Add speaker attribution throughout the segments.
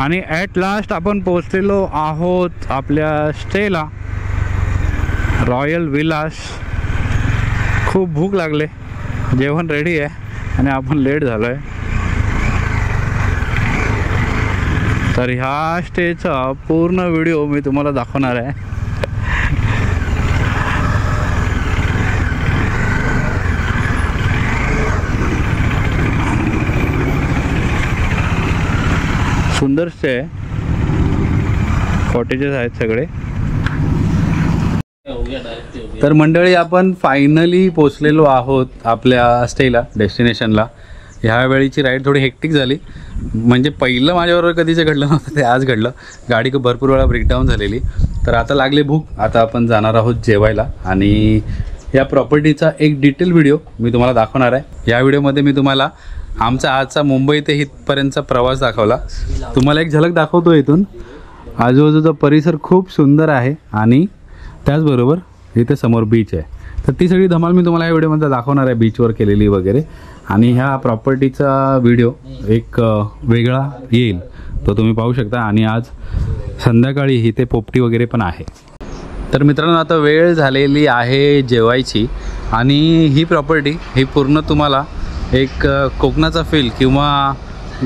Speaker 1: आणि at last आपण पोचलेलो आहोत आपल्या स्टेला, रॉयल विलास. खूप भूक लागले, जेवण रेडी आहे आणि आपण लेट झालो आहे. तर ह्या स्टेचा पूर्ण व्हिडिओ मी तुम्हाला दाखवणार आहे. सुंदर स्टे आहे, कॉटेजेस आहेत सगळे. तर मंडळी आपण फायनली पोचलेलो आहोत आपल्या स्टेला, डेस्टिनेशनला. ह्या वेळीची राईड थोडी हेक्टिक झाली, म्हणजे पहिलं माझ्याबरोबर कधीच घडलं नव्हतं, ते आज घडलं. गाडी भरपूर वेळा ब्रेकडाऊन झालेली. तर आता लागली भूक, आता आपण जाणार आहोत जेवायला. आणि या प्रॉपर्टीचा एक डिटेल व्हिडिओ मी तुम्हाला दाखवणार आहे. या व्हिडिओमध्ये मी तुम्हाला आमचा आजचा मुंबई ते इथपर्यंतचा प्रवास दाखवला. तुम्हाला एक झलक दाखवतो इथून. आजूबाजूचा परिसर खूप सुंदर आहे आणि त्याचबरोबर इथे समोर बीच आहे. तर ती सगळी धमाल मी तुम्हाला या व्हिडिओमध्ये दाखवणार आहे, बीचवर केलेली वगैरे. आणि ह्या प्रॉपर्टीचा व्हिडिओ एक वेगळा येईल, तो तुम्ही पाहू शकता. आणि आज संध्याकाळी इथे पोपटी वगैरे पण आहे. तर मित्रांनो आता वेळ झालेली आहे जेवायची. आणि ही प्रॉपर्टी ही पूर्ण तुम्हाला एक कोकणाचा फील किंवा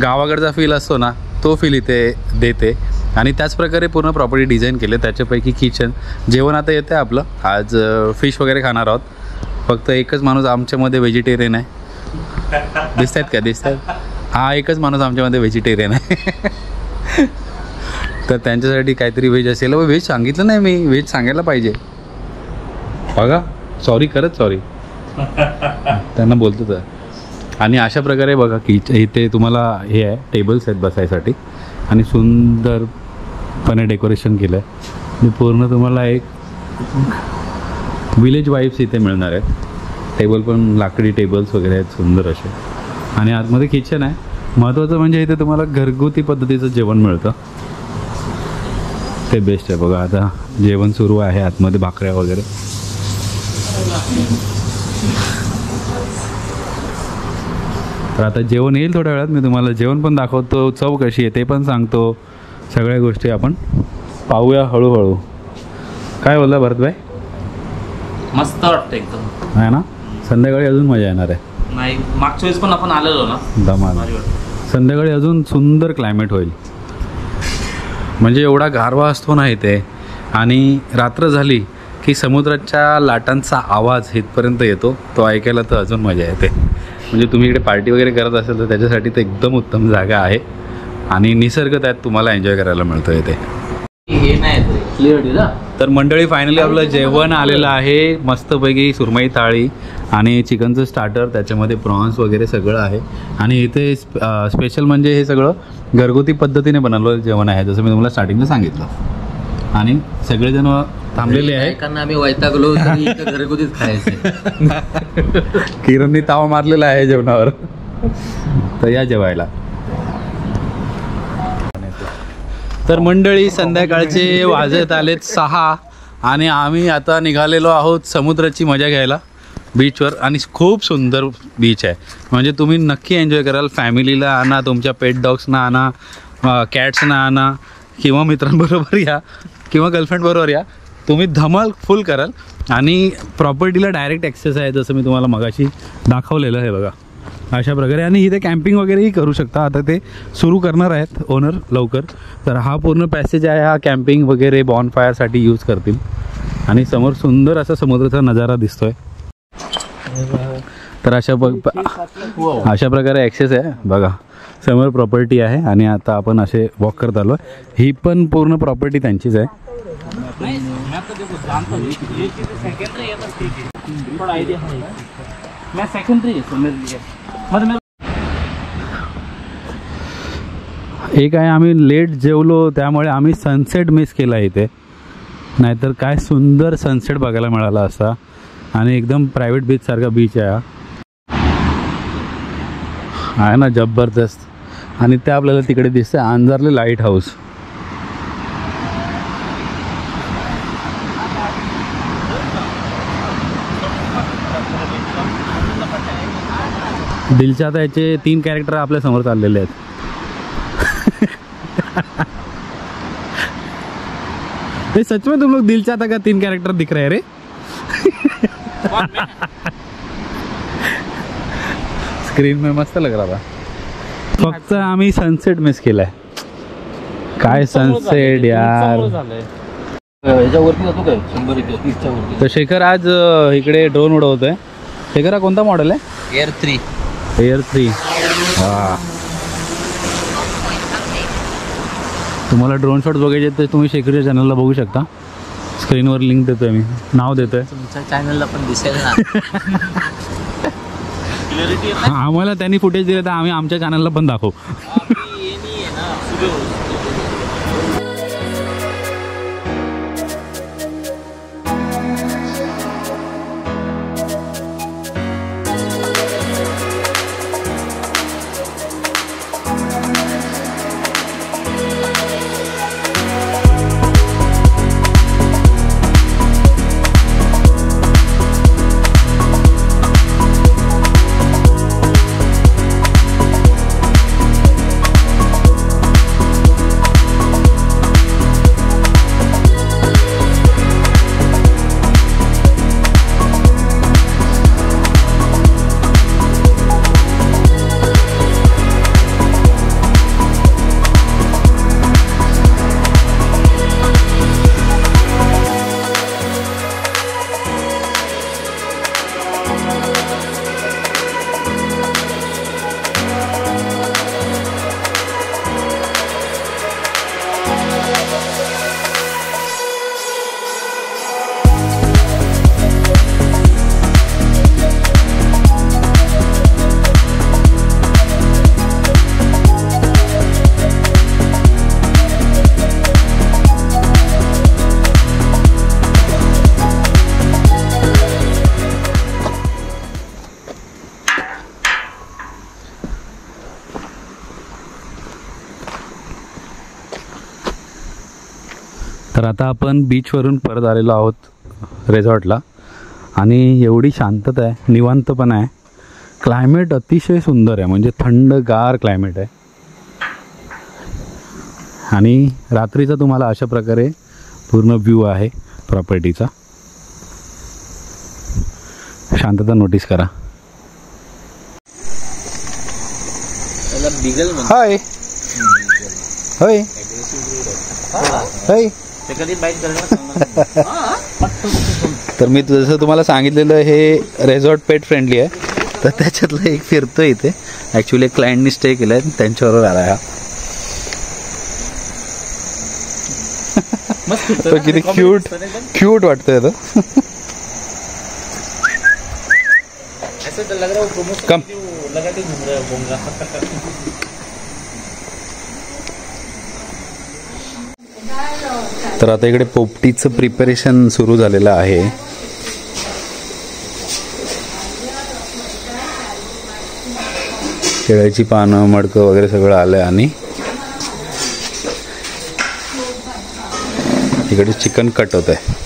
Speaker 1: गावाकडचा फील असतो ना, तो फील इथे देते. आणि त्याचप्रकारे पूर्ण प्रॉपर्टी डिझाईन केले. त्याच्यापैकी किचन, जेवण आता येते आपलं. आज फिश वगैरे खाणार आहोत. फक्त एकच माणूस आमच्यामध्ये व्हेजिटेरियन आहे. दिसत आहेत का? दिसत आहेत. हा एकच माणूस आमच्यामध्ये व्हेजिटेरियन आहे. तर त्यांच्यासाठी काहीतरी व्हेज असेल. व्हेज सांगितलं नाही मी, व्हेज सांगायला पाहिजे. बघा, सॉरी, खरंच सॉरी, त्यांना बोलतो तर. आणि अशा प्रकारे बघा की इथे तुम्हाला हे आहे, टेबल्स आहेत बसायसाठी आणि सुंदरपणे डेकोरेशन केलं आहे. आणि पूर्ण तुम्हाला एक विलेज वाईब्स इथे मिळणार आहेत. टेबल पण लाकडी टेबल्स वगैरे आहेत सुंदर असे. आणि आतमध्ये किचन आहे. महत्त्वाचं म्हणजे इथे तुम्हाला घरगुती पद्धतीचं जेवण मिळतं, ते बेस्ट आहे. बघा आता जेवण सुरू आहे आतमध्ये, भाकऱ्या वगैरे. तर आता जेवण येईल थोड्या वेळात, मी तुम्हाला जेवण पण दाखवतो, चव कशी आहे ते पण सांगतो. सगळ्या गोष्टी आपण पाहूया हळूहळू. काय बोलला भरतभाई?
Speaker 2: मस्त वाटतं एकदम,
Speaker 1: आहे ना. संध्याकाळी अजून मजा येणार आहे.
Speaker 2: नाही, मागच्या वेळेस पण आपण आलेलो ना,
Speaker 1: धमाल. संध्याकाळी अजून सुंदर क्लायमेट होईल. म्हणजे एवढा गारवा असतो ना इथे. आणि रात्र झाली की समुद्राच्या लाटांचा आवाज इथपर्यंत येतो, तो ऐकायला तर अजून मजा येते. म्हणजे तुम्ही इकडे पार्टी वगैरे करत असेल तर त्याच्यासाठी तर एकदम उत्तम जागा आहे. आणि निसर्ग त्यात तुम्हाला एन्जॉय करायला मिळतो इथे. तर मंडळी फायनली आपलं जेवण आलेलं आहे. मस्तपैकी सुरमई थाळी आणि चिकनचं स्टार्टर, त्याच्यामध्ये प्रॉन्स वगैरे सगळं आहे. आणि इथे स्पेशल म्हणजे हे सगळं घरगुती पद्धतीने बनवलेलं जेवण आहे, जसं मी तुम्हाला स्टार्टिंगला सांगितलं. आणि सगळेजण थांबलेले आहे,
Speaker 2: कारण आम्ही वैतागलो घरगुतीच खायचं.
Speaker 1: किरणनी ताव मारलेला आहे जेवणावर. तर या जेवायला. तर मंडळी संध्याकाळचे वाजत आलेत 6 आणि आम्ही आता निघालेलो आहोत समुद्राची मजा घ्यायला बीचवर. आणि खूप सुंदर बीच आहे, म्हणजे तुम्ही नक्की एन्जॉय कराल. फॅमिलीला आणा, तुमच्या पेट डॉग्सना आणा, कॅट्सना आणा, किंवा मित्रांबरोबर या किंवा गर्लफ्रेंडबरोबर या, तुम्ही धमाल फुल कराल. आणि प्रॉपर्टीला डायरेक्ट ॲक्सेस आहे, जसं मी तुम्हाला मगाशी दाखवलेलं आहे बघा अशा प्रकारे. आणि इथे कॅम्पिंग वगैरेही करू शकता. आता ते सुरू करणार आहेत ओनर लवकर. तर हा पूर्ण पॅसेज आहे, हा कॅम्पिंग वगैरे बॉनफायरसाठी यूज करतील. आणि समोर सुंदर असा समुद्राचा नजारा दिसतोय. तर अशा प्रकारे ॲक्सेस आहे बघा. समोर प्रॉपर्टी आहे आणि आता आपण असे वॉक करत आलो. ही पण पूर्ण प्रॉपर्टी त्यांचीच आहे. एक आहे, आम्ही लेट जेवलो त्यामुळे आम्ही सनसेट मिस केला इथे, नाहीतर काय सुंदर सनसेट बघायला मिळाला असता. आणि एकदम प्रायव्हेट बीच सारखा बीच आहे ना, जबरदस्त. आणि ते आपल्याला तिकडे दिसतं अंजारले लाईट हाऊस. दिलच्या आता याचे 3 कॅरेक्टर आपल्या समोर चाललेले आहेत. ये सच में तुम लोग दिल चाहता का 3 कैरेक्टर दिख रहे हैं रे. स्क्रीन में मस्त लग रहा था. फक्त आम्ही सनसेट मिस केलाय. काय सनसेट यार.
Speaker 2: याच्यावरती जातो काय 100-130च्या वरती.
Speaker 1: तर शेखर आज इकडे ड्रोन उडवतोय. शेखर हा कोणता मॉडेल आहे?
Speaker 2: एअर 3.
Speaker 1: एअर 3. हा. तुम्हाला ड्रोन शॉट बघायचे तर तुम्ही शेखरच्या चॅनलला बघू शकता. स्क्रीनवर लिंक देतोय मी, नाव देतोय.
Speaker 2: तुमच्या चॅनलला पण दिसेल ना.
Speaker 1: आम्हाला त्यांनी फुटेज दिलं तर आम्ही आमच्या चॅनलला पण दाखवू. तर आता आपण बीचवरून परत आलेलो आहोत रिसॉर्टला. आणि एवढी शांतता आहे, निवांतपणा आहे. क्लायमेट अतिशय सुंदर आहे, म्हणजे थंडगार क्लायमेट आहे. आणि रात्रीचा तुम्हाला अशा प्रकारे पूर्ण व्ह्यू आहे प्रॉपर्टीचा. शांतता नोटीस करा. हाय हाय हाय. तर मी जसं तुम्हाला सांगितलेलं हे रेसॉर्ट पेट फ्रेंडली आहे. तर त्याच्यातलं एक फिरतो इथे. ॲक्च्युली एक क्लायंटनी स्टे केलं आहे, त्यांच्याबरोबर आला हा. तो किती क्यूट वाटतोय तो. कम. तर आता इकडे पोपटीचं प्रिपरेशन सुरू झालेलं आहे. केळ्याची पानं, मडकं वगैरे सगळं आलंय. आणि इकडे चिकन कट होत आहे.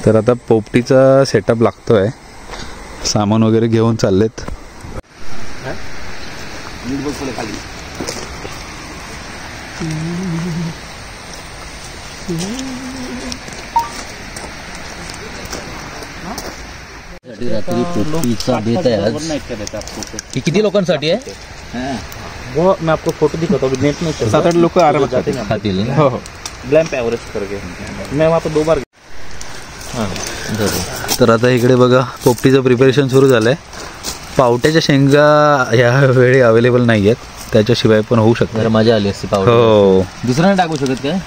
Speaker 1: तर आता पोपटीचा सेटअप लागतोय. सामान वगैरे घेऊन चाललेत.
Speaker 2: रात्री पोपटीचा बेत आहे आज. ही किती लोकांसाठी आहे?
Speaker 3: वो मैं आपको फोटो दिखाता हूँ. नेट में 7-8 लोग आराम जाते हैं.
Speaker 2: खातील ना?
Speaker 3: हो हो. ग्लैम्प एवरेस्ट करके मैं वहाँ पे 2 बार.
Speaker 1: तर आता इकडे बघा पोपटीचं प्रिपरेशन सुरू झालंय. पावट्याच्या शेंगा यावेळी अवेलेबल नाही आहेत, त्याच्याशिवाय पण होऊ शकतं.
Speaker 2: जरा मजा आली असती पावटा.
Speaker 1: हो.
Speaker 2: दुसरं नाही टाकू शकत काय?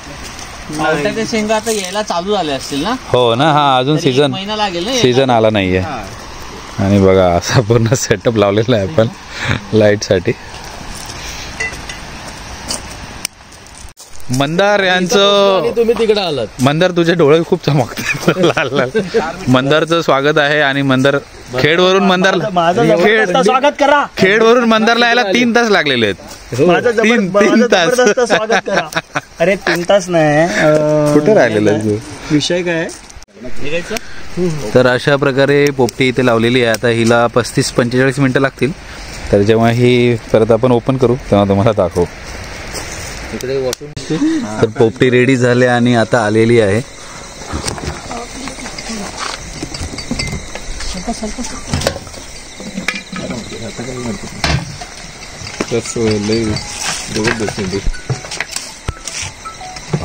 Speaker 2: पावट्याच्या शेंगा आता यायला चालू झाल्या असतील ना?
Speaker 1: हो ना. हा अजून
Speaker 2: तरी एक
Speaker 1: सीझन
Speaker 2: महिना लागेल ना.
Speaker 1: सीझन आला नाहीये. आणि बघा असा पूर्ण सेटअप लावलेला आहे आपण लाईटसाठी. मंदार यांचं.
Speaker 2: तुम्ही तिकडे आलात.
Speaker 1: मंदार तुझे डोळे खूप चमकतात लाल लाल. मंदारचं स्वागत आहे. आणि मंदार खेडवरून मंदारला
Speaker 3: स्वागत करा.
Speaker 1: खेडवरून मंदारला यायला 3 तास लागलेले आहेत. तीन तास.
Speaker 3: स्वागत करा. अरे 3 तास नाही.
Speaker 1: कुठे राहिलेलं तू?
Speaker 3: विषय काय
Speaker 1: तर अशा प्रकारे पोपटी इथे लावलेली आहे. आता हिला 35-45 मिनटं लागतील. तर जेव्हा ही परत आपण ओपन करू तेव्हा तुम्हाला दाखवू. तर पोपटी रेडी झाली आणि आता आलेली आहे.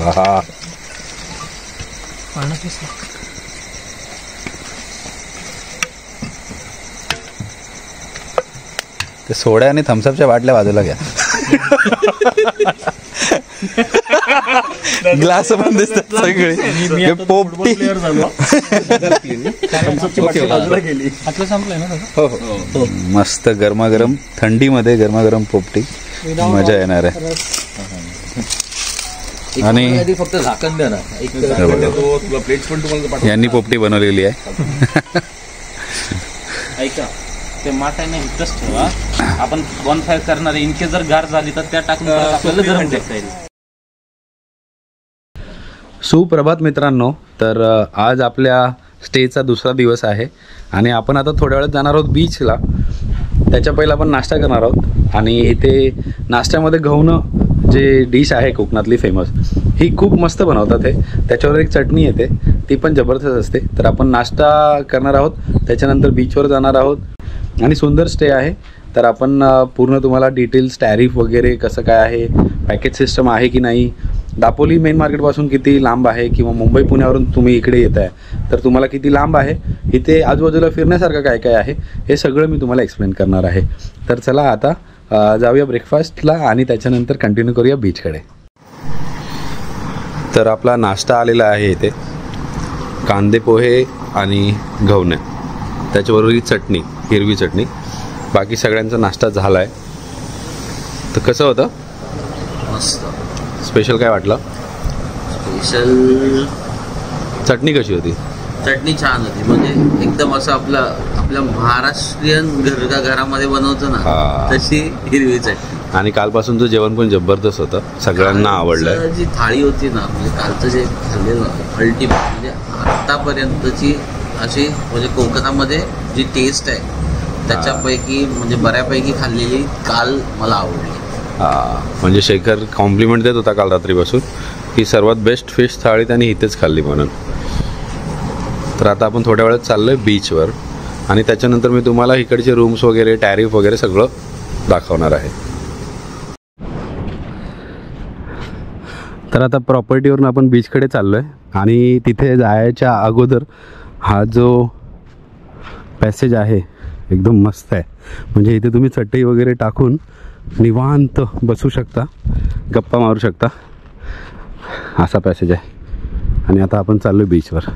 Speaker 1: हा ते सोड्या आणि थम्सअपच्या बाटल्या बाजूला घ्या. ग्लास पण दिसतात सगळे. पोपटी मस्त गरमागरम थंडीमध्ये गरमागरम पोपटी मजा येणार आहे. आणि
Speaker 2: फक्त झाकण द्या ना.
Speaker 1: यांनी पोपटी बनवलेली आहे.
Speaker 3: ऐका, ते माठ आहे ना इथंच ठेवा. आपण बॉनफायर करणार आहे. इनकेस जर गार झाली तर त्या टाकून आपल्याला गरम ठेवता येईल.
Speaker 1: सुप्रभात मित्रांनो. तर आज आपल्या स्टेचा दुसरा दिवस आहे आणि आपण आता थोड्या वेळात जाणार आहोत बीचला. त्याच्या पहिला आपण नाश्ता करणार आहोत. आणि इथे नाश्त्यामध्ये गव्हाणं जे डिश आहे कोकणातली फेमस, ही खूप मस्त बनवतात. हे त्याच्यावर एक चटणी येते, ती पण जबरदस्त असते. तर आपण नाश्ता करणार आहोत, त्याच्यानंतर बीचवर जाणार आहोत आणि सुंदर स्टे आहे. तर आपण पूर्ण तुम्हाला डिटेल्स, टॅरिफ वगैरे कसं काय आहे, पॅकेज सिस्टम आहे की नाही, दापोली मेन मार्केटपासून किती लांब आहे, किंवा मुंबई पुण्यावरून तुम्ही इकडे येत आहे तर तुम्हाला किती लांब आहे, इथे आजूबाजूला फिरण्यासारखं काय काय आहे, हे सगळं मी तुम्हाला एक्सप्लेन करणार आहे. तर चला आता जाऊया ब्रेकफास्टला आणि त्याच्यानंतर कंटिन्यू करूया बीचकडे. तर आपला नाश्ता आलेला आहे इथे. कांदे पोहे आणि गव्हाणे, त्याच्याबरोबर ही चटणी, हिरवी चटणी. बाकी सगळ्यांचा नाश्ता झाला आहे. तर कसं होतं?
Speaker 2: मस्त.
Speaker 1: स्पेशल काय वाटलं?
Speaker 2: स्पेशल
Speaker 1: चटणी कशी होती?
Speaker 2: चटणी छान होती. म्हणजे एकदम असं आपल्या महाराष्ट्रीयन घरामध्ये बनवतो ना तशी हिरवी चटणी.
Speaker 1: आणि कालपासूनचं जेवण पण जबरदस्त होतं, सगळ्यांना आवडलं.
Speaker 2: जी थाळी होती ना, म्हणजे कालचं जे खाल्लेलं अल्टिमेट, म्हणजे आत्तापर्यंतची अशी म्हणजे कोकणामध्ये जी टेस्ट आहे त्याच्यापैकी म्हणजे बऱ्यापैकी खाल्लेली काल मला आवडली.
Speaker 1: म्हणजे शेखर कॉम्प्लिमेंट देत होता काल रात्रीपासून की सर्वात बेस्ट फिश थाळी त्यांनी इथेच खाल्ली म्हणून. तर आता आपण थोड्या वेळात चाललो आहे बीचवर आणि त्याच्यानंतर मी तुम्हाला इकडचे रूम्स वगैरे, टॅरिफ वगैरे सगळं दाखवणार आहे. तर आता प्रॉपर्टीवरून आपण बीचकडे चाललो आहे आणि तिथे जायच्या अगोदर हा जो पॅसेज आहे एकदम मस्त आहे. म्हणजे इथे तुम्ही चटई वगैरे टाकून निवांत बसू शकता, गप्पा मारू शकता, असा पॅसेज आहे. आणि आता आपण चाललो आहे बीचवर.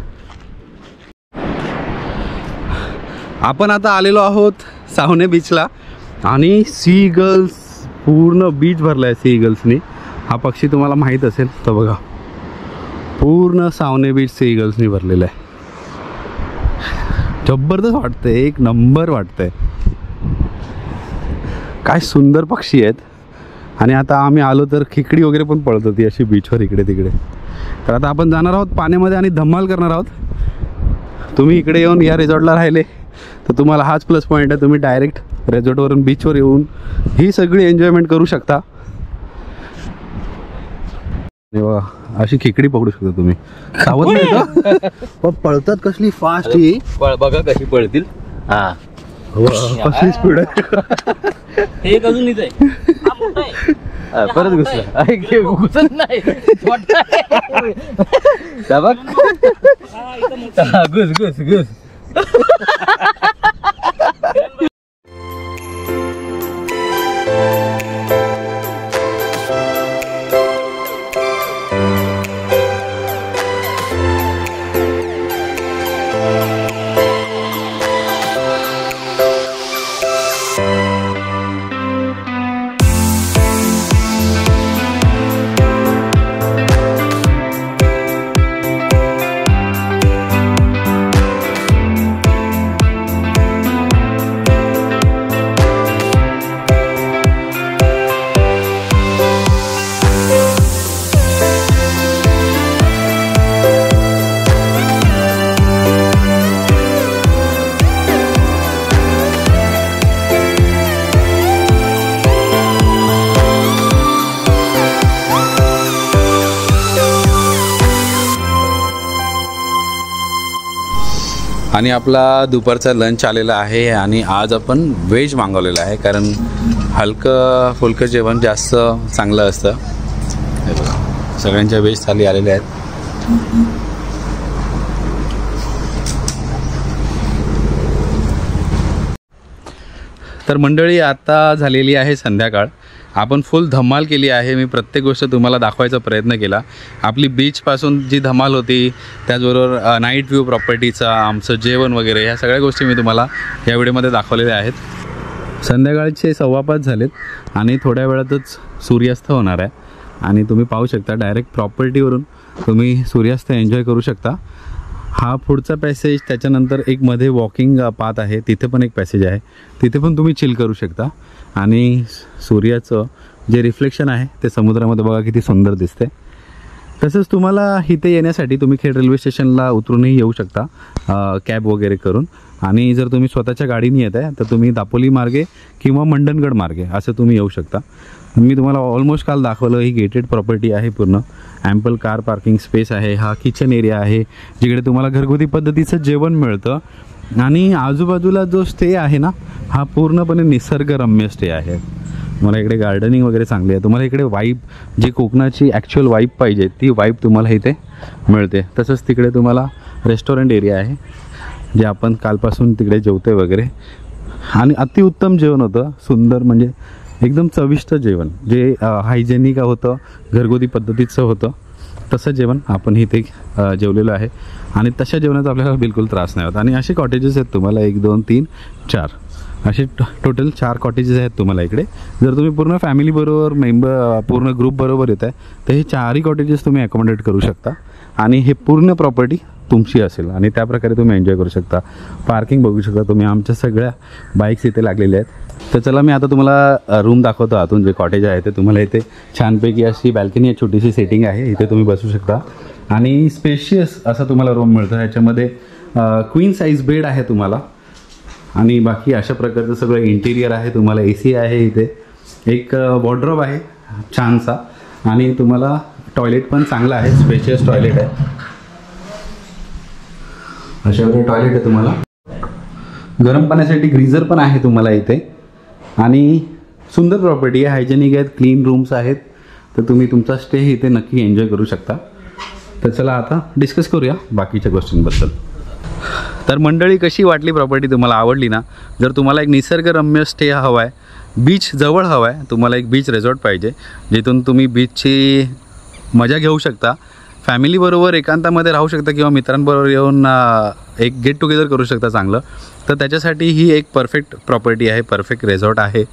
Speaker 1: आपण आता आलेलो आहोत सावने बीचला आणि सी गर्ल्स, पूर्ण बीच भरला आहे सी गर्ल्सनी. हा पक्षी तुम्हाला माहीत असेल तर बघा, पूर्ण सावने बीच सी गर्ल्सनी भरलेलं आहे. जबरदस्त वाटतंय, एक नंबर वाटतंय. काय सुंदर पक्षी आहेत. आणि आता आम्ही आलो तर खेकडी वगैरे पण पळत होती अशी बीचवर इकडे तिकडे. तर आता आपण जाणार आहोत पाण्यामध्ये आणि धमाल करणार आहोत. तुम्ही इकडे येऊन या रिसॉर्टला राहिले तर तुम्हाला हाच प्लस पॉईंट आहे, तुम्ही डायरेक्ट रिसॉर्टवरून बीचवर येऊन ही सगळी एन्जॉयमेंट करू शकता. अशी खेकडी पकडू शकता तुम्ही. सावध नाही का? पळतात कसली फास्ट ही,
Speaker 2: बघा कशी पळतील. हा,
Speaker 1: कसली स्पीड आहे.
Speaker 3: एक अजून इथे
Speaker 2: परत घुसला नाही घुस घुस घुस.
Speaker 1: आणि आपला दुपारचा लंच आलेला आहे आणि आज आपण व्हेज मागवलेलं आहे, कारण हलकं फुलकं जेवण जास्त चांगलं असतं. हे बघा, सगळ्यांच्या व्हेज थाली आलेल्या आहेत. तर मंडळी, आता झालेली आहे संध्याकाळ. आपण फुल धमाल केली आहे. मी प्रत्येक गोष्ट तुम्हाला दाखवायचा प्रयत्न केला. आपली बीचपासून जी धमाल होती, त्याचबरोबर नाईट व्ह्यू प्रॉपर्टीचा, आमचं जेवण वगैरे, ह्या सगळ्या गोष्टी मी तुम्हाला या व्हिडिओमध्ये दाखवलेल्या आहेत. संध्याकाळचे 5:15 झालेत आणि थोड्या वेळातच सूर्यास्त होणार आहे. आणि तुम्ही पाहू शकता, डायरेक्ट प्रॉपर्टीवरून तुम्ही सूर्यास्त एन्जॉय करू शकता. हा पुढचा पॅसेज, त्याच्यानंतर एक मध्ये वॉकिंग पाथ आहे, तिथे पण एक पॅसेज आहे, तिथे पण तुम्ही चिल करू शकता. आणि सूर्याचं जे रिफ्लेक्शन आहे ते समुद्रामध्ये बघा किती सुंदर दिसते. तसंच तुम्हाला इथे येण्यासाठी तुम्ही खेड रेल्वे स्टेशनला उतरूनही येऊ शकता कॅब वगैरे करून. आणि जर तुम्ही स्वतःच्या गाडीने येत आहे तर तुम्ही दापोली मार्गे किंवा मंडणगड मार्गे असं तुम्ही येऊ शकता. मी तुम्हाला ऑलमोस्ट काल दाखवलं, ही गेटेड प्रॉपर्टी आहे पूर्ण. ॲम्पल कार पार्किंग स्पेस आहे. हा किचन एरिया आहे जिकडे तुम्हाला घरगुती पद्धतीचं जेवण मिळतं. आणि आजूबाजूला जो स्टे आहे ना, हा पूर्णपणे निसर्गरम्य स्टे आहे. तुम्हाला इकडे गार्डनिंग वगैरे चांगली आहे. तुम्हाला इकडे वाईब, जी कोकणाची ॲक्च्युअल वाईब पाहिजे ती वाईब तुम्हाला इथे मिळते. तसंच तिकडे तुम्हाला रेस्टॉरंट एरिया आहे, जे आपण कालपासून तिकडे जेवतोय वगैरे. आणि अतिउत्तम जेवण होतं, सुंदर, म्हणजे एकदम चविष्ट जेवण, जे हायजेनिक होतं, घरगुती पद्धतीचं होतं. तसं जेवण आपण इथे जेवलेलं आहे. आणि तशा जेवणाचा आपल्याला बिलकुल त्रास नाही होत. आणि असे कॉटेजेस आहेत तुम्हाला 1, 2, 3, 4 असे टोटल 4 कॉटेजेस आहेत तुम्हाला इकडे. जर तुम्ही पूर्ण फॅमिलीबरोबर, पूर्ण ग्रुपबरोबर येत आहे तर हे 4ही कॉटेजेस तुम्ही ॲकोमोडेट करू शकता. आणि हे पूर्ण प्रॉपर्टी तुमची असेल आणि त्या प्रकारे तुम्ही एन्जॉय करू शकता. पार्किंग बघू शकता तुम्ही, आमच्या सगळ्या बाईक्स इथे लागलेल्या आहेत. तर चला, मी आता तुम्हाला रूम दाखवतो. आतून जे कॉटेज आहे ते तुम्हाला इथे छानपैकी अशी बॅल्कनी आहे, छोटीशी सेटिंग आहे, इथे तुम्ही बसू शकता. आणि स्पेशियस असा तुम्हाला रूम मिळतो. ह्याच्यामध्ये क्वीन साईज बेड आहे तुम्हाला. आणि बाकी अशा प्रकारचं सगळं इंटिरियर आहे. तुम्हाला AC आहे, इथे एक वॉर्डरोब आहे छानसा. आणि तुम्हाला टॉयलेट पण चांगला आहे, स्पेशियस टॉयलेट आहे. अशा वगैरे टॉयलेट आहे तुम्हाला. गरम पाण्यासाठी ग्रीझर पण आहे तुम्हाला इथे. आणि सुंदर प्रॉपर्टी आहे, हायजेनिक आहेत, क्लीन रूम्स आहेत. तर तुम्ही तुमचा स्टे इथे नक्की एन्जॉय करू शकता. तर चला आता डिस्कस करूया बाकीच्या गोष्टींबद्दल. तर मंडळी, कशी वाटली प्रॉपर्टी? तुम्हाला आवडली ना? जर तुम्हाला एक निसर्गरम्य स्टे हवा आहे, बीच जवळ हवा आहे, तुम्हाला एक बीच रिसॉर्ट पाहिजे जिथून तुम्ही बीचची मजा घेऊ शकता, फॅमिलीबरोबर एकांतामध्ये राहू शकता किंवा मित्रांबरोबर येऊन एक गेट टुगेदर करू शकता चांगलं, तर त्याच्यासाठी ही एक परफेक्ट प्रॉपर्टी आहे, परफेक्ट रिसॉर्ट आहे.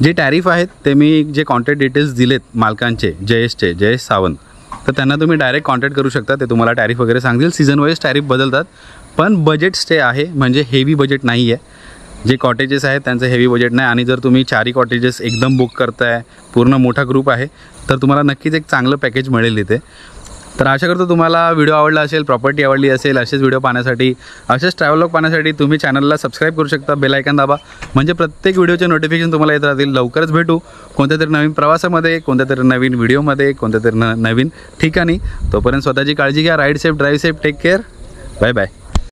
Speaker 1: जे टॅरिफ आहेत ते मी जे कॉन्टॅक्ट डिटेल्स दिलेत मालकांचे, जयेश सावंत, तर त्यांना तुम्ही डायरेक्ट कॉन्टॅक्ट करू शकता. ते तुम्हाला टॅरिफ वगैरे सांगतील. सीझन वाईज टॅरिफ बदलतात, पण बजेट स्टे आहे, म्हणजे हेवी बजेट नाही आहे. जे कॉटेजेस आहेत त्यांचं हेवी बजेट नाही. आणि जर तुम्ही 4ही कॉटेजेस एकदम बुक करताय, पूर्ण मोठा ग्रुप आहे, तर तुम्हाला नक्कीच एक चांगलं पॅकेज मिळेल इथे. तर आशा करतो तुम्हाला व्हिडिओ आवडला असेल, प्रॉपर्टी आवडली असेल. असेच व्हिडिओ पाहण्यासाठी, असेच ट्रॅव्हलॉग पाहण्यासाठी तुम्ही चॅनलला सबस्क्राईब करू शकता. बेल आयकॉन दाबा, म्हणजे प्रत्येक व्हिडिओचे नोटिफिकेशन तुम्हाला येत राहतील. लवकरच भेटू कोणत्या तरी नवीन प्रवासामध्ये, कोणत्या तरी नवीन व्हिडिओमध्ये, कोणत्या तरी नवीन ठिकाणी. तोपर्यंत स्वतःची काळजी घ्या. Ride safe, drive safe, take care. Bye bye.